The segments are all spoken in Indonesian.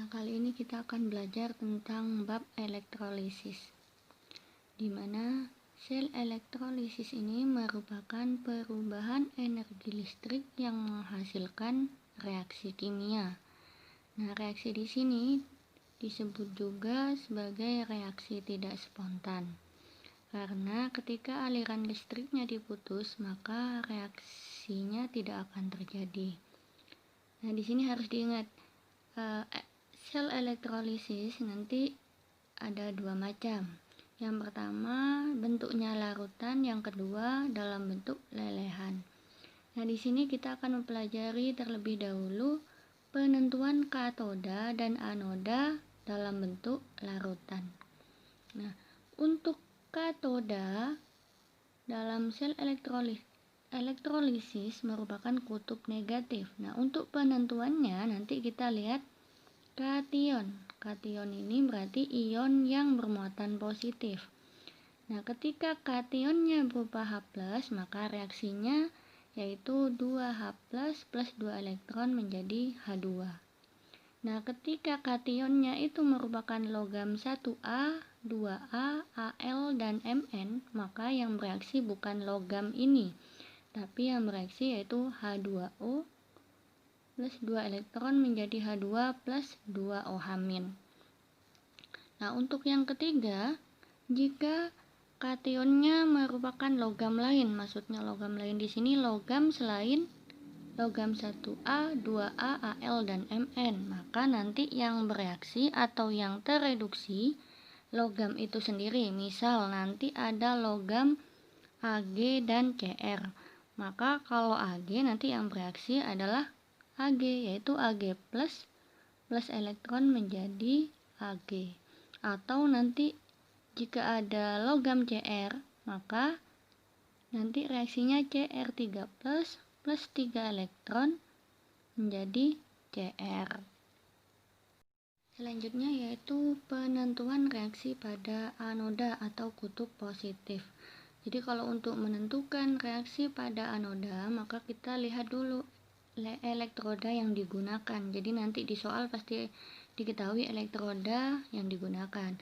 Nah, kali ini kita akan belajar tentang bab elektrolisis, di mana sel elektrolisis ini merupakan perubahan energi listrik yang menghasilkan reaksi kimia. Nah, reaksi di sini disebut juga sebagai reaksi tidak spontan. Karena ketika aliran listriknya diputus, maka reaksinya tidak akan terjadi. Nah, di sini harus diingat, sel elektrolisis nanti ada dua macam. Yang pertama bentuknya larutan, yang kedua dalam bentuk lelehan. Nah, di sini kita akan mempelajari terlebih dahulu penentuan katoda dan anoda dalam bentuk larutan. Nah, untuk katoda dalam sel elektrolisis merupakan kutub negatif. Nah, untuk penentuannya nanti kita lihat kation. Kation ini berarti ion yang bermuatan positif. Nah, ketika kationnya berupa H+, maka reaksinya yaitu 2H+ plus 2 elektron menjadi H2. Nah, ketika kationnya itu merupakan logam 1A, 2A, Al, dan Mn, maka yang bereaksi bukan logam ini, tapi yang bereaksi yaitu H2O plus 2 elektron menjadi H2 plus 2 OH-. Nah, untuk yang ketiga, jika kationnya merupakan logam lain, maksudnya logam lain di sini logam selain logam 1A, 2A, Al, dan Mn, maka nanti yang bereaksi atau yang tereduksi logam itu sendiri. Misal nanti ada logam Ag dan Cr, maka kalau Ag nanti yang bereaksi adalah Ag, yaitu Ag plus elektron menjadi Ag. Atau nanti jika ada logam Cr, maka nanti reaksinya Cr3 plus 3 elektron menjadi Cr. Selanjutnya yaitu penentuan reaksi pada anoda atau kutub positif. Jadi kalau untuk menentukan reaksi pada anoda, maka kita lihat dulu elektroda yang digunakan. Jadi nanti di soal pasti diketahui elektroda yang digunakan.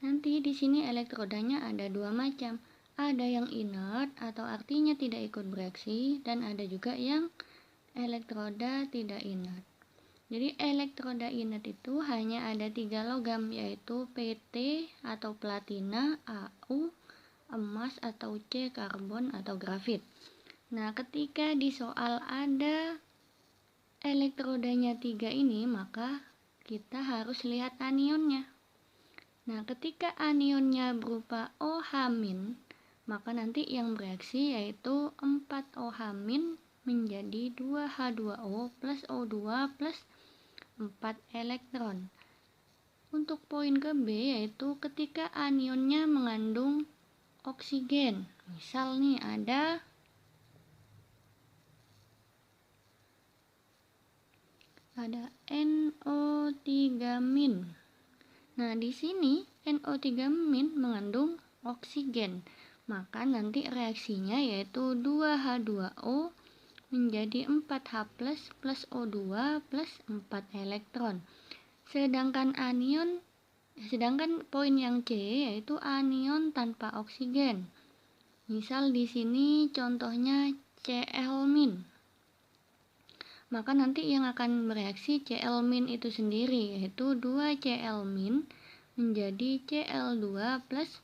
Nanti di sini elektrodanya ada dua macam. Ada yang inert atau artinya tidak ikut bereaksi, dan ada juga yang elektroda tidak inert. Jadi elektroda inert itu hanya ada 3 logam, yaitu Pt atau platina, Au emas, atau C karbon atau grafit. Nah, ketika di soal ada elektrodanya 3 ini, maka kita harus lihat anionnya. Nah, ketika anionnya berupa OH-, maka nanti yang bereaksi yaitu 4OH- menjadi 2H2O plus O2 plus 4 elektron. Untuk poin ke B yaitu ketika anionnya mengandung oksigen. Misal nih ada NO3-. Nah, di sini NO3- mengandung oksigen. Maka nanti reaksinya yaitu 2H2O menjadi 4H+ plus O2 plus 4 elektron. Sedangkan poin yang C yaitu anion tanpa oksigen. Misal di sini contohnya Cl-. Maka nanti yang akan bereaksi Cl- itu sendiri, yaitu 2Cl- menjadi Cl2 plus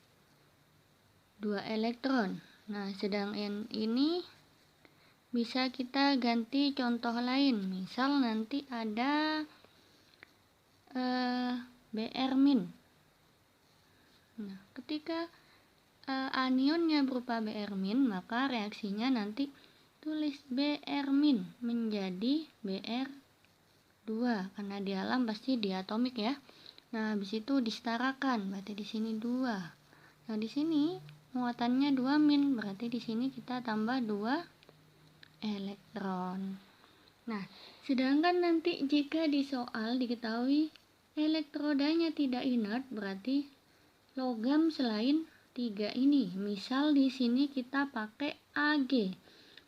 2 elektron. Nah, sedangkan ini bisa kita ganti contoh lain. Misal nanti ada Br-. Nah, ketika anionnya berupa Br-, maka reaksinya nanti tulis Br- menjadi Br2, karena di alam pasti diatomik ya. Nah, habis itu disetarakan, berarti di sini 2. Nah, di sini muatannya 2-, berarti di sini kita tambah 2 elektron. Nah, sedangkan nanti jika di soal diketahui elektrodanya tidak inert, berarti logam selain 3 ini. Misal di sini kita pakai Ag.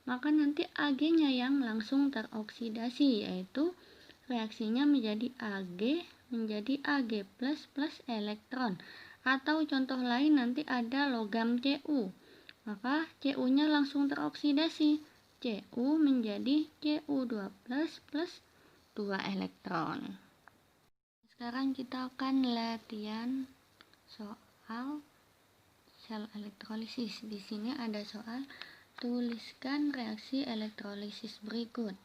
Maka nanti Ag-nya yang langsung teroksidasi, yaitu reaksinya menjadi Ag menjadi Ag plus elektron. Atau contoh lain nanti ada logam Cu. Maka Cu-nya langsung teroksidasi. Cu menjadi Cu2 plus 2 elektron. Sekarang kita akan latihan soal sel elektrolisis. Di sini ada soal tuliskan reaksi elektrolisis berikut.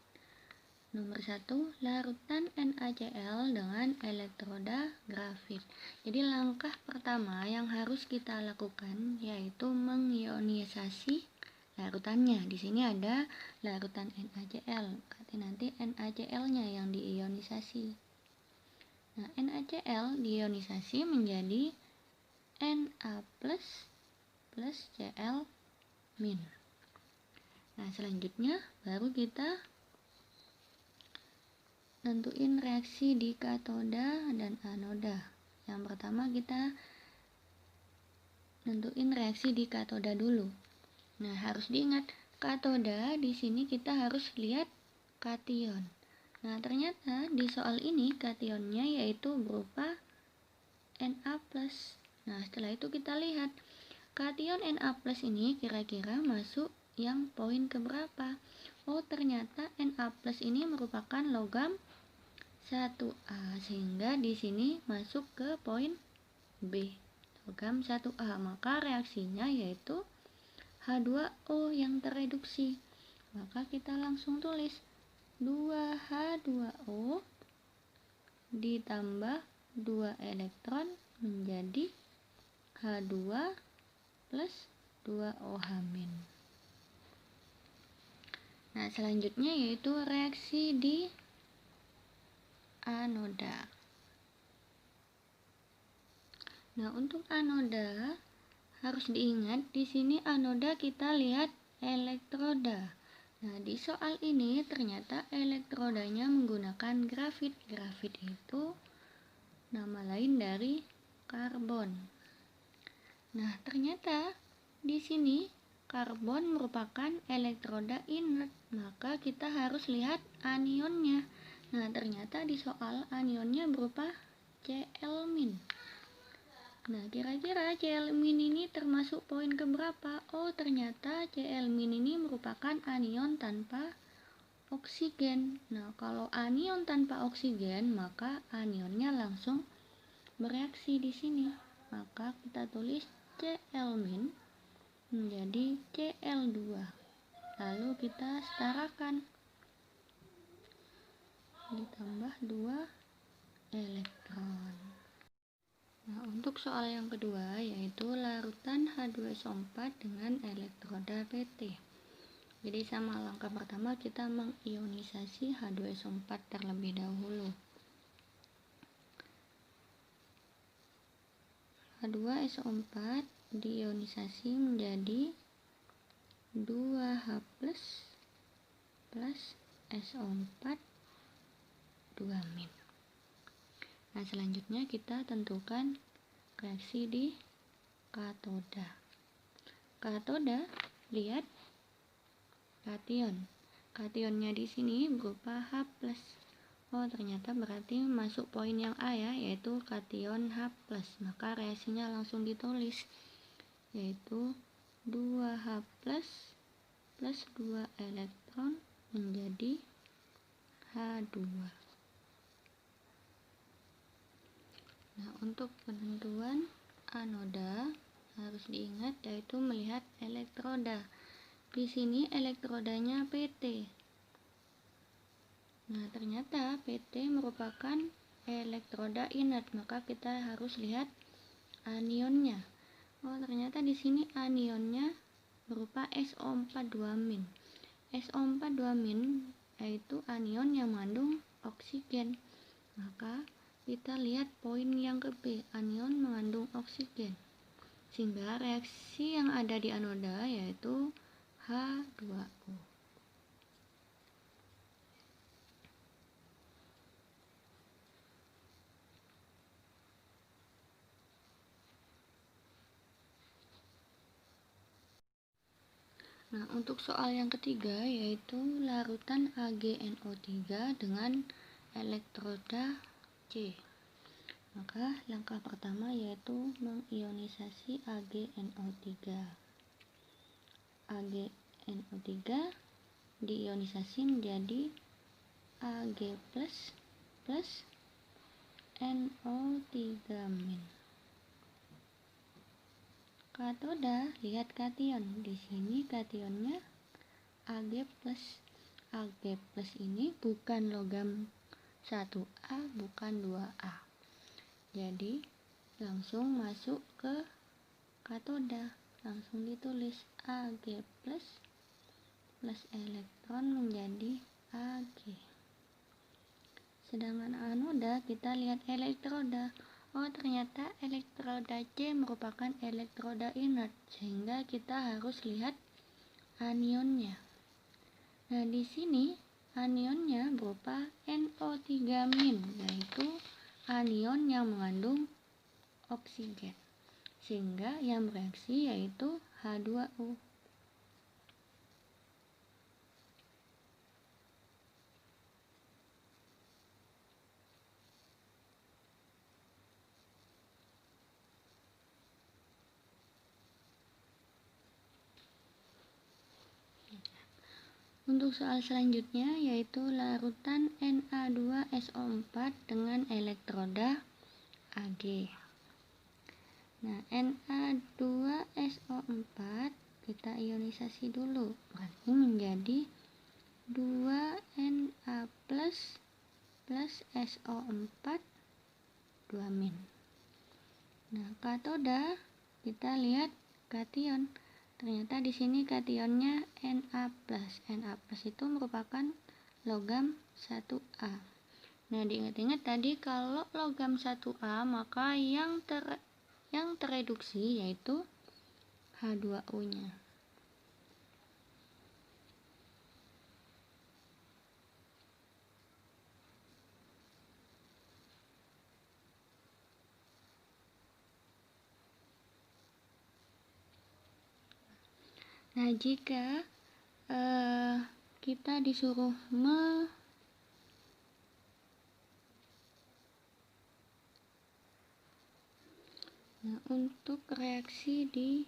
Nomor 1, larutan NaCl dengan elektroda grafit. Jadi langkah pertama yang harus kita lakukan yaitu mengionisasi larutannya. Di sini ada larutan NaCl, berarti nanti NaCl-nya yang diionisasi. Nah, NaCl diionisasi menjadi Na plus Cl min. Nah, selanjutnya baru kita nentuin reaksi di katoda dan anoda. Yang pertama kita nentuin reaksi di katoda dulu. Nah, harus diingat katoda di sini kita harus lihat kation. Nah, ternyata di soal ini kationnya yaitu berupa Na+. Nah, setelah itu kita lihat kation Na+ ini kira-kira masuk yang poin keberapa? Oh, ternyata Na+ ini merupakan logam 1A, sehingga di sini masuk ke poin B, logam 1A. Maka reaksinya yaitu H2O yang tereduksi. Maka kita langsung tulis 2H2O ditambah 2 elektron menjadi H2 plus 2OH-. Nah, selanjutnya yaitu reaksi di anoda. Nah, untuk anoda harus diingat di sini anoda kita lihat elektroda. Nah, di soal ini ternyata elektrodanya menggunakan grafit. Grafit itu nama lain dari karbon. Nah, ternyata di sini karbon merupakan elektroda inert, maka kita harus lihat anionnya. Nah, ternyata di soal anionnya berupa Cl-. Nah, kira-kira Cl- ini termasuk poin keberapa? Oh, ternyata Cl- ini merupakan anion tanpa oksigen. Nah, kalau anion tanpa oksigen, maka anionnya langsung bereaksi di sini. Maka kita tulis Cl- menjadi Cl2. Lalu kita setarakan. Ditambah 2 elektron. Nah, untuk soal yang kedua yaitu larutan H2SO4 dengan elektroda PT. Jadi sama langkah pertama kita mengionisasi H2SO4 terlebih dahulu. H2SO4 diionisasi menjadi 2H plus SO4 2-. Nah, selanjutnya kita tentukan reaksi di katoda. Katoda, lihat kation. Kationnya di sini berupa H+. Oh, ternyata berarti masuk poin yang A ya, yaitu kation H+. Maka reaksinya langsung ditulis, yaitu 2H+ plus 2 elektron menjadi H2. Nah, untuk penentuan anoda harus diingat yaitu melihat elektroda. Di sini elektrodanya PT. Nah, ternyata PT merupakan elektroda inert, maka kita harus lihat anionnya. Oh, ternyata di sini anionnya berupa SO4 2-. SO4 2- yaitu anion yang mengandung oksigen. Maka kita lihat poin yang ke B, anion mengandung oksigen. Sehingga reaksi yang ada di anoda yaitu H2O. Nah, untuk soal yang ketiga yaitu larutan AgNO3 dengan elektroda C. Maka langkah pertama yaitu mengionisasi AgNO3. AgNO3 diionisasi menjadi Ag+ plus NO3-. Katoda, lihat kation. Di sini kationnya Ag+. Ag+ ini bukan logam 1A, bukan 2A. Jadi langsung masuk ke katoda, langsung ditulis Ag+ plus elektron menjadi Ag. Sedangkan anoda, kita lihat elektroda. Oh, ternyata elektroda C merupakan elektroda inert, sehingga kita harus lihat anionnya. Nah, di sini anionnya berupa NO3-, yaitu anion yang mengandung oksigen, sehingga yang bereaksi yaitu H2O. Untuk soal selanjutnya yaitu larutan Na2SO4 dengan elektroda Ag. Nah, Na2SO4 kita ionisasi dulu, berarti menjadi 2Na plus SO4 2-. Nah, katoda kita lihat kation. Ternyata di sini kationnya Na+. Na+ itu merupakan logam 1A. Nah, diingat-ingat tadi kalau logam 1A maka yang tereduksi yaitu H2O-nya. Nah, jika kita disuruh untuk reaksi di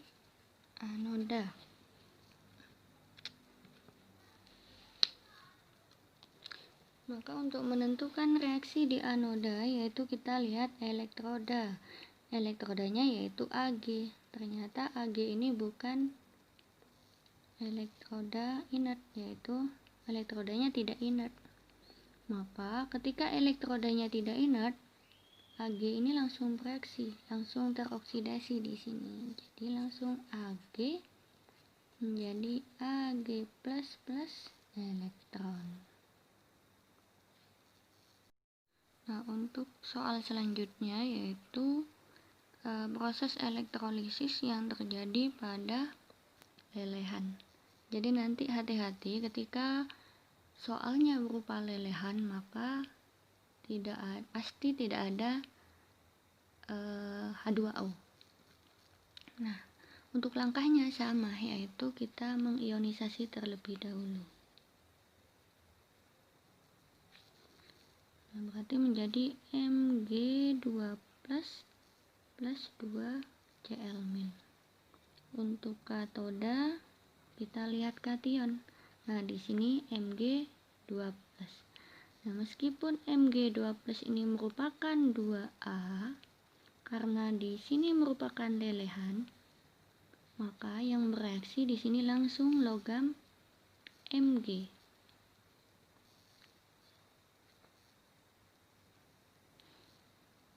anoda, maka untuk menentukan reaksi di anoda yaitu kita lihat elektroda. Elektrodanya yaitu Ag. Ternyata Ag ini bukan elektroda inert, yaitu elektrodanya tidak inert. Maka ketika elektrodanya tidak inert, Ag ini langsung bereaksi, langsung teroksidasi di sini. Jadi langsung Ag menjadi Ag+ plus elektron. Nah, untuk soal selanjutnya yaitu proses elektrolisis yang terjadi pada lelehan. Jadi nanti hati-hati ketika soalnya berupa lelehan, maka pasti tidak ada H2O. Nah, untuk langkahnya sama, yaitu kita mengionisasi terlebih dahulu. Nah, berarti menjadi Mg2+ plus 2Cl-. Untuk katoda kita lihat kation. Nah, di sini Mg2+. Nah, meskipun Mg2+ ini merupakan 2A, karena di sini merupakan lelehan, maka yang bereaksi di sini langsung logam Mg.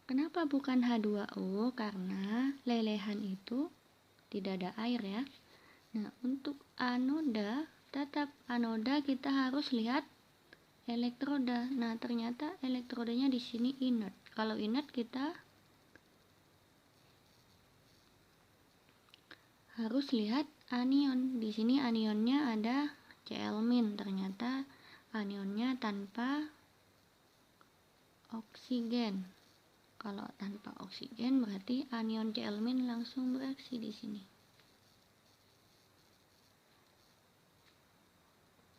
Kenapa bukan H2O? Karena lelehan itu tidak ada air ya. Nah, untuk anoda, tetap anoda kita harus lihat elektroda. Nah, ternyata elektrodanya di sini inert. Kalau inert kita harus lihat anion. Di sini anionnya ada Cl-. Ternyata anionnya tanpa oksigen. Kalau tanpa oksigen berarti anion Cl- langsung bereaksi di sini.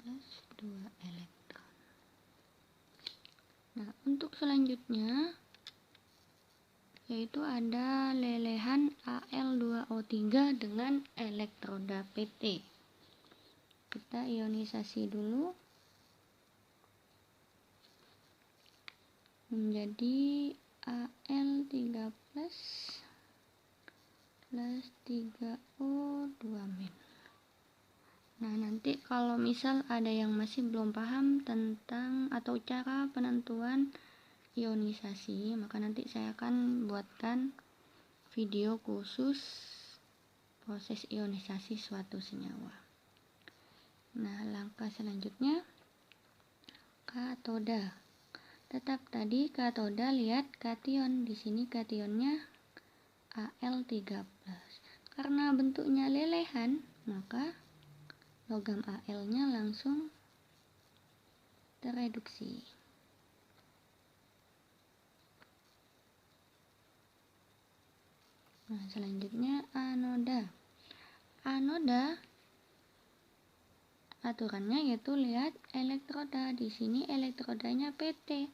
Plus 2 elektron. Nah, Untuk selanjutnya yaitu ada lelehan Al2O3 dengan elektroda PT. Kita ionisasi dulu menjadi Al3+ plus 3O2-. Nah, nanti kalau misal ada yang masih belum paham tentang atau cara penentuan ionisasi, maka nanti saya akan buatkan video khusus proses ionisasi suatu senyawa. Nah, langkah selanjutnya katoda. Tetap tadi katoda, lihat kation. Di sini kationnya Al3+. Karena bentuknya lelehan, maka logam Al-nya langsung tereduksi. Nah, selanjutnya anoda. Anoda aturannya yaitu lihat elektroda. Di sini elektrodanya PT.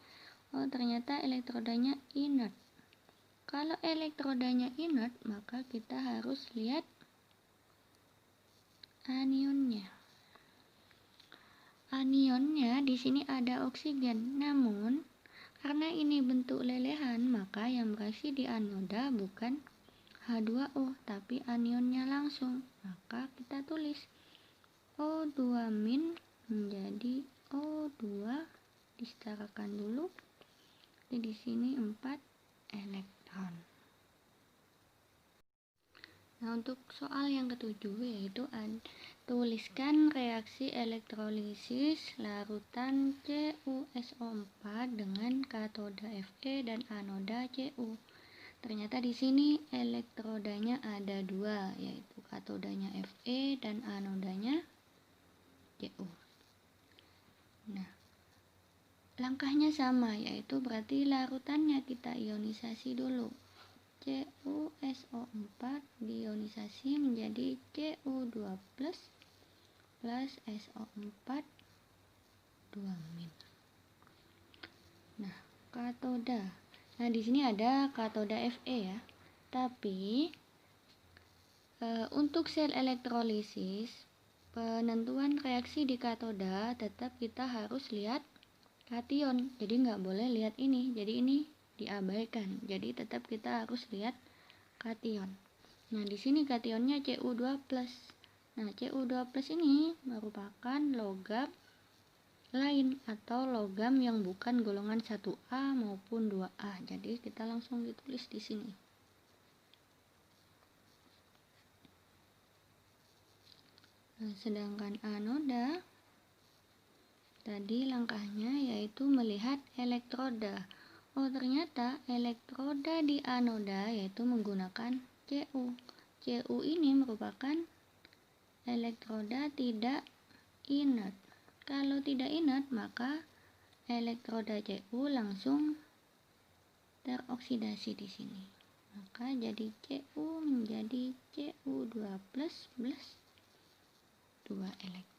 Oh, ternyata elektrodanya inert. Kalau elektrodanya inert, maka kita harus lihat anionnya. Anionnya di sini ada oksigen. Namun, karena ini bentuk lelehan, maka yang bereaksi di anoda bukan H2O, tapi anionnya langsung. Maka kita tulis O2- menjadi O2, disetarakan dulu. Jadi di sini 4 elektron. Nah, untuk soal yang ketujuh yaitu tuliskan reaksi elektrolisis larutan CuSO4 dengan katoda Fe dan anoda Cu. Ternyata di sini elektrodanya ada 2, yaitu katodanya Fe dan anodanya Cu. Nah, langkahnya sama, yaitu berarti larutannya kita ionisasi dulu. CuSO4 diionisasi menjadi Cu2+ plus SO4 2-. Nah, katoda. Nah, di sini ada katoda Fe ya. Tapi untuk sel elektrolisis, penentuan reaksi di katoda tetap kita harus lihat kation. Jadi nggak boleh lihat ini. Jadi ini diabaikan. Jadi tetap kita harus lihat kation. Nah, di sini kationnya Cu2+. Nah, Cu2+ ini merupakan logam lain atau logam yang bukan golongan 1A maupun 2A. Jadi kita langsung ditulis di sini. Nah, sedangkan anoda tadi langkahnya yaitu melihat elektroda. Oh, ternyata elektroda di anoda yaitu menggunakan Cu. Cu ini merupakan elektroda tidak inert. Kalau tidak inert, maka elektroda Cu langsung teroksidasi di sini. Maka jadi Cu menjadi Cu2+ plus 2 elektron.